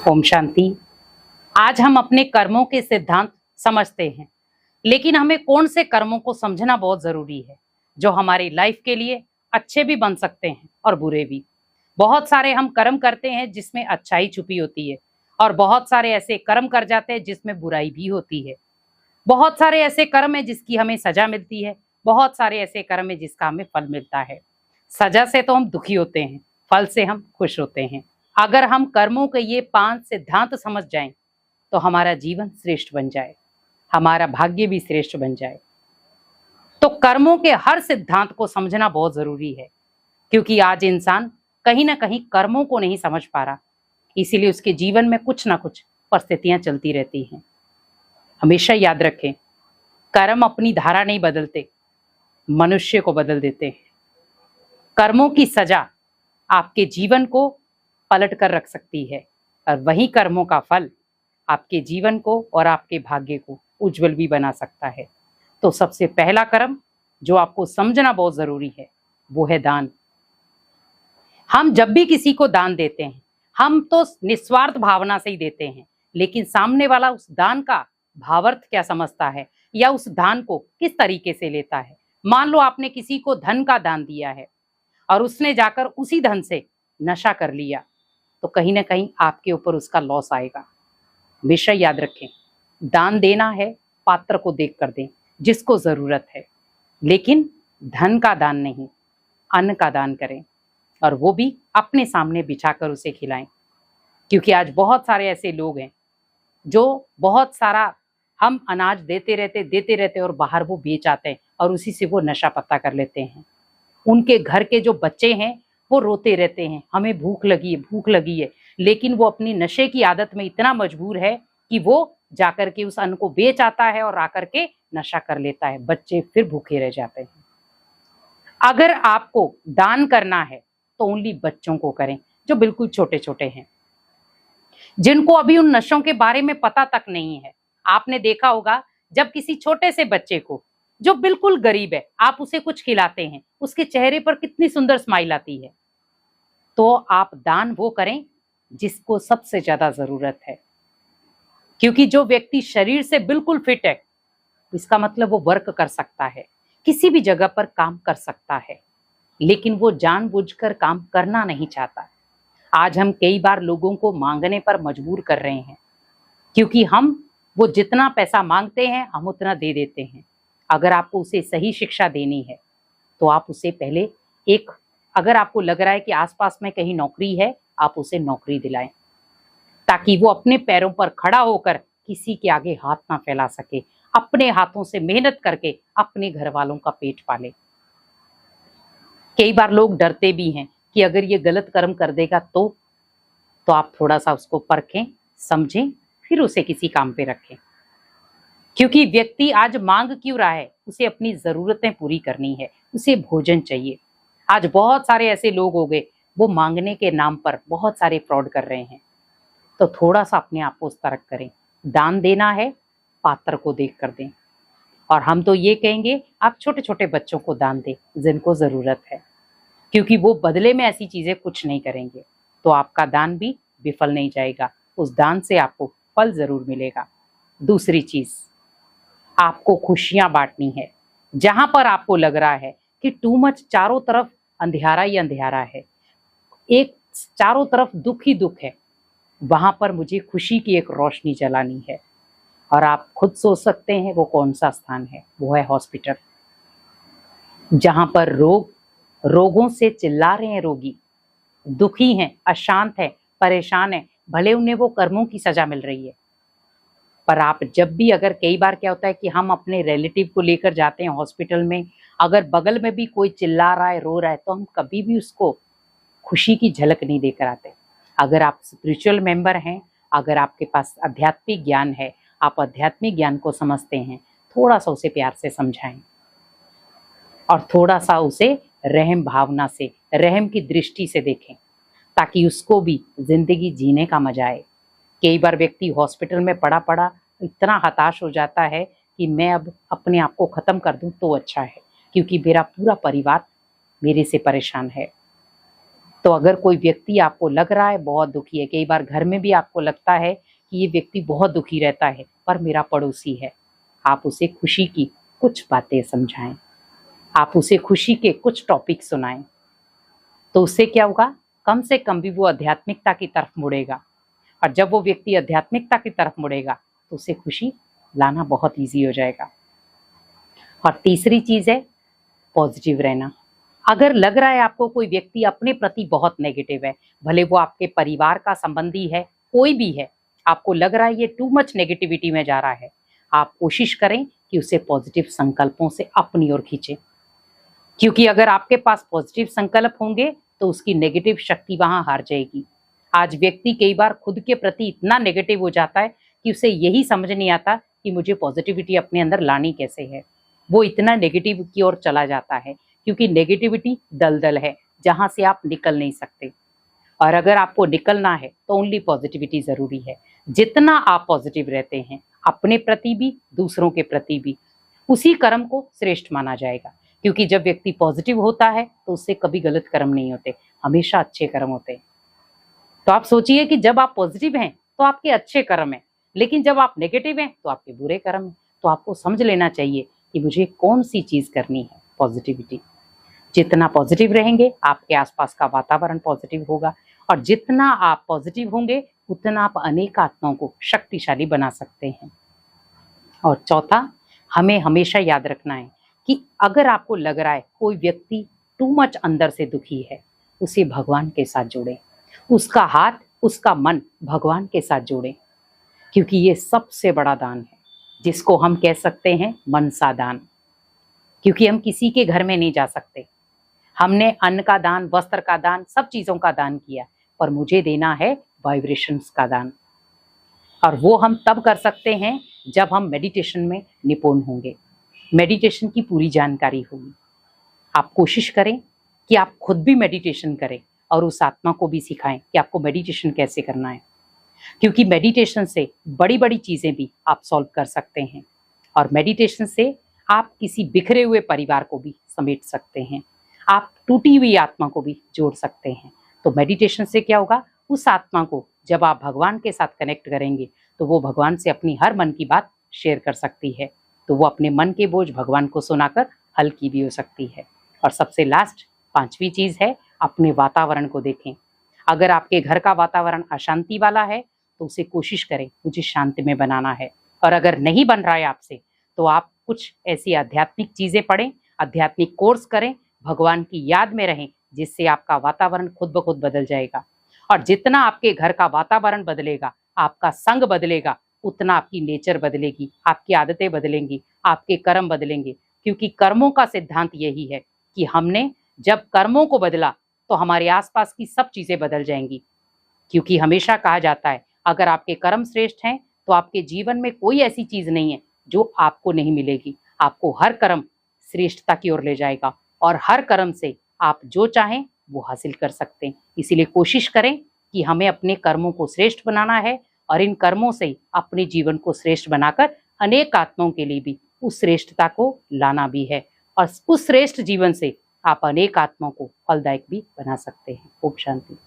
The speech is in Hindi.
ओम शांति। आज हम अपने कर्मों के सिद्धांत समझते हैं, लेकिन हमें कौन से कर्मों को समझना बहुत जरूरी है जो हमारी लाइफ के लिए अच्छे भी बन सकते हैं और बुरे भी। बहुत सारे हम कर्म करते हैं जिसमें अच्छाई छुपी होती है, और बहुत सारे ऐसे कर्म कर जाते हैं जिसमें बुराई भी होती है। बहुत सारे ऐसे कर्म है जिसकी हमें सजा मिलती है, बहुत सारे ऐसे कर्म है जिसका हमें फल मिलता है। सजा से तो हम दुखी होते हैं, फल से हम खुश होते हैं। अगर हम कर्मों के ये 5 सिद्धांत समझ जाएं तो हमारा जीवन श्रेष्ठ बन जाए, हमारा भाग्य भी श्रेष्ठ बन जाए। तो कर्मों के हर सिद्धांत को समझना बहुत जरूरी है, क्योंकि आज इंसान कहीं ना कहीं कर्मों को नहीं समझ पा रहा, इसीलिए उसके जीवन में कुछ ना कुछ परिस्थितियां चलती रहती हैं। हमेशा याद रखें, कर्म अपनी धारा नहीं बदलते, मनुष्य को बदल देते हैं। कर्मों की सजा आपके जीवन को पलट कर रख सकती है, और वही कर्मों का फल आपके जीवन को और आपके भाग्य को उज्जवल भी बना सकता है। तो सबसे पहला कर्म जो आपको समझना बहुत जरूरी है वो है दान। हम जब भी किसी को दान देते हैं, हम तो निस्वार्थ भावना से ही देते हैं, लेकिन सामने वाला उस दान का भावार्थ क्या समझता है या उस दान को किस तरीके से लेता है। मान लो आपने किसी को धन का दान दिया है और उसने जाकर उसी धन से नशा कर लिया, तो कहीं ना कहीं आपके ऊपर उसका लॉस आएगा। हमेशा याद रखें, दान देना है पात्र को देख कर दें, जिसको जरूरत है, लेकिन धन का दान नहीं, अन्न का दान करें, और वो भी अपने सामने बिछाकर उसे खिलाएं। क्योंकि आज बहुत सारे ऐसे लोग हैं जो बहुत सारा हम अनाज देते रहते और बाहर वो बेच आते हैं और उसी से वो नशा पत्ता कर लेते हैं। उनके घर के जो बच्चे हैं वो रोते रहते हैं, हमें भूख लगी है, लेकिन वो अपनी नशे की आदत में इतना मजबूर है कि वो जाकर के उस अन्न को बेच आता है और आकर के नशा कर लेता है। बच्चे फिर भूखे रह जाते हैं। अगर आपको दान करना है तो ओनली बच्चों को करें जो बिल्कुल छोटे छोटे हैं, जिनको अभी उन नशों के बारे में पता तक नहीं है। आपने देखा होगा, जब किसी छोटे से बच्चे को जो बिल्कुल गरीब है आप उसे कुछ खिलाते हैं, उसके चेहरे पर कितनी सुंदर स्माइल आती है। तो आप दान वो करें जिसको सबसे ज्यादा जरूरत है, क्योंकि जो व्यक्ति शरीर से बिल्कुल फिट है, इसका मतलब वो वर्क कर सकता है, किसी भी जगह पर काम कर सकता है, लेकिन वो जानबूझकर काम करना नहीं चाहता। आज हम कई बार लोगों को मांगने पर मजबूर कर रहे हैं, क्योंकि वो जितना पैसा मांगते हैं हम उतना दे देते हैं। अगर आपको उसे सही शिक्षा देनी है तो आप उसे पहले अगर आपको लग रहा है कि आसपास में कहीं नौकरी है, आप उसे नौकरी दिलाएं, ताकि वो अपने पैरों पर खड़ा होकर किसी के आगे हाथ ना फैला सके, अपने हाथों से मेहनत करके अपने घर वालों का पेट पाले। कई बार लोग डरते भी हैं कि अगर ये गलत कर्म कर देगा तो आप थोड़ा सा उसको परखें, समझें, फिर उसे किसी काम पे रखें। क्योंकि व्यक्ति आज मांग क्यों रहा है, उसे अपनी जरूरतें पूरी करनी है, उसे भोजन चाहिए। आज बहुत सारे ऐसे लोग हो गए, वो मांगने के नाम पर बहुत सारे फ्रॉड कर रहे हैं। तो थोड़ा सा अपने आप को सतर्क करें। दान देना है, पात्र को देख कर दें। और हम तो ये कहेंगे, आप छोटे छोटे बच्चों को दान दें जिनको जरूरत है, क्योंकि वो बदले में ऐसी चीजें कुछ नहीं करेंगे, तो आपका दान भी विफल नहीं जाएगा, उस दान से आपको फल जरूर मिलेगा। दूसरी चीज, आपको खुशियां बांटनी है। जहां पर आपको लग रहा है कि टू मच चारों तरफ अंधियारा ही अंधियारा है, एक चारों तरफ दुख ही दुख है, वहां पर मुझे खुशी की एक रोशनी जलानी है। और आप खुद सोच सकते हैं वो कौन सा स्थान है, वो है हॉस्पिटल। जहां पर रोगों से चिल्ला रहे हैं रोगी, दुखी हैं, अशांत हैं, परेशान हैं, भले उन्हें वो कर्मों की सजा मिल रही है, पर आप जब भी, अगर कई बार क्या होता है कि हम अपने रिलेटिव को लेकर जाते हैं हॉस्पिटल में, अगर बगल में भी कोई चिल्ला रहा है, रो रहा है, तो हम कभी भी उसको खुशी की झलक नहीं देकर आते। अगर आप स्पिरिचुअल मेंबर हैं, अगर आपके पास आध्यात्मिक ज्ञान है, आप आध्यात्मिक ज्ञान को समझते हैं, थोड़ा सा उसे प्यार से समझाएं और थोड़ा सा उसे रहम भावना से, रहम की दृष्टि से देखें, ताकि उसको भी जिंदगी जीने का मजा आए। कई बार व्यक्ति हॉस्पिटल में पड़ा पड़ा इतना हताश हो जाता है कि मैं अब अपने आप को खत्म कर दूं तो अच्छा है, क्योंकि मेरा पूरा परिवार मेरे से परेशान है। तो अगर कोई व्यक्ति आपको लग रहा है बहुत दुखी है, कई बार घर में भी आपको लगता है कि ये व्यक्ति बहुत दुखी रहता है पर मेरा पड़ोसी है, आप उसे खुशी की कुछ बातें समझाएं, आप उसे खुशी के कुछ टॉपिक सुनाएं, तो उससे क्या होगा, कम से कम भी वो आध्यात्मिकता की तरफ मुड़ेगा। और जब वो व्यक्ति आध्यात्मिकता की तरफ मुड़ेगा तो उसे खुशी लाना बहुत ईजी हो जाएगा। और तीसरी चीज है पॉजिटिव रहना। अगर लग रहा है आपको कोई व्यक्ति अपने प्रति बहुत नेगेटिव है, भले वो आपके परिवार का संबंधी है, कोई भी है, आपको लग रहा है ये टू मच नेगेटिविटी में जा रहा है, आप कोशिश करें कि उसे पॉजिटिव संकल्पों से अपनी ओर खींचें। क्योंकि अगर आपके पास पॉजिटिव संकल्प होंगे तो उसकी नेगेटिव शक्ति वहां हार जाएगी। आज व्यक्ति कई बार खुद के प्रति इतना नेगेटिव हो जाता है कि उसे यही समझ नहीं आता कि मुझे पॉजिटिविटी अपने अंदर लानी कैसे है। वो इतना नेगेटिव की ओर चला जाता है क्योंकि नेगेटिविटी दलदल है जहां से आप निकल नहीं सकते। और अगर आपको निकलना है तो ओनली पॉजिटिविटी जरूरी है। जितना आप पॉजिटिव रहते हैं अपने प्रति भी दूसरों के प्रति भी, उसी कर्म को श्रेष्ठ माना जाएगा। क्योंकि जब व्यक्ति पॉजिटिव होता है तो उससे कभी गलत कर्म नहीं होते, हमेशा अच्छे कर्म होते हैं। तो आप सोचिए कि जब आप पॉजिटिव हैं तो आपके अच्छे कर्म हैं, लेकिन जब आप नेगेटिव हैं तो आपके बुरे कर्म हैं। तो आपको समझ लेना चाहिए कि मुझे कौन सी चीज करनी है, पॉजिटिविटी। जितना पॉजिटिव रहेंगे आपके आसपास का वातावरण पॉजिटिव होगा, और जितना आप पॉजिटिव होंगे उतना आप अनेक आत्माओं को शक्तिशाली बना सकते हैं। और चौथा, हमें हमेशा याद रखना है कि अगर आपको लग रहा है कोई व्यक्ति टू मच अंदर से दुखी है, उसे भगवान के साथ जोड़ें, उसका हाथ उसका मन भगवान के साथ जोड़ें। क्योंकि ये सबसे बड़ा दान है जिसको हम कह सकते हैं मनसा दान। क्योंकि हम किसी के घर में नहीं जा सकते, हमने अन्न का दान, वस्त्र का दान, सब चीजों का दान किया, पर मुझे देना है वाइब्रेशंस का दान। और वो हम तब कर सकते हैं जब हम मेडिटेशन में निपुण होंगे, मेडिटेशन की पूरी जानकारी होगी। आप कोशिश करें कि आप खुद भी मेडिटेशन करें और उस आत्मा को भी सिखाएं कि आपको मेडिटेशन कैसे करना है। क्योंकि मेडिटेशन से बड़ी बड़ी चीजें भी आप सॉल्व कर सकते हैं, और मेडिटेशन से आप किसी बिखरे हुए परिवार को भी समेट सकते हैं, आप टूटी हुई आत्मा को भी जोड़ सकते हैं। तो मेडिटेशन से क्या होगा, उस आत्मा को जब आप भगवान के साथ कनेक्ट करेंगे तो वो भगवान से अपनी हर मन की बात शेयर कर सकती है, तो वो अपने मन के बोझ भगवान को सुनाकर हल्की भी हो सकती है। और सबसे लास्ट पांचवी चीज है, अपने वातावरण को देखें। अगर आपके घर का वातावरण अशांति वाला है तो उसे कोशिश करें मुझे शांति में बनाना है। और अगर नहीं बन रहा है आपसे तो आप कुछ ऐसी आध्यात्मिक चीजें पढ़ें, आध्यात्मिक कोर्स करें, भगवान की याद में रहें, जिससे आपका वातावरण खुद ब खुद बदल जाएगा। और जितना आपके घर का वातावरण बदलेगा, आपका संग बदलेगा, उतना आपकी नेचर बदलेगी, आपकी आदतें बदलेंगी, आपके कर्म बदलेंगे। क्योंकि कर्मों का सिद्धांत यही है कि हमने जब कर्मों को बदला तो हमारे आसपास की सब चीजें बदल जाएंगी। क्योंकि हमेशा कहा जाता है अगर आपके कर्म श्रेष्ठ हैं तो आपके जीवन में कोई ऐसी चीज नहीं है जो आपको नहीं मिलेगी। आपको हर कर्म श्रेष्ठता की ओर ले जाएगा, और हर कर्म से आप जो चाहें वो हासिल कर सकते हैं। इसीलिए कोशिश करें कि हमें अपने कर्मों को श्रेष्ठ बनाना है, और इन कर्मों से अपने जीवन को श्रेष्ठ बनाकर अनेक आत्माओं के लिए भी उस श्रेष्ठता को लाना भी है, और उस श्रेष्ठ जीवन से आप अनेक आत्माओं को फलदायक भी बना सकते हैं। खूब शांति।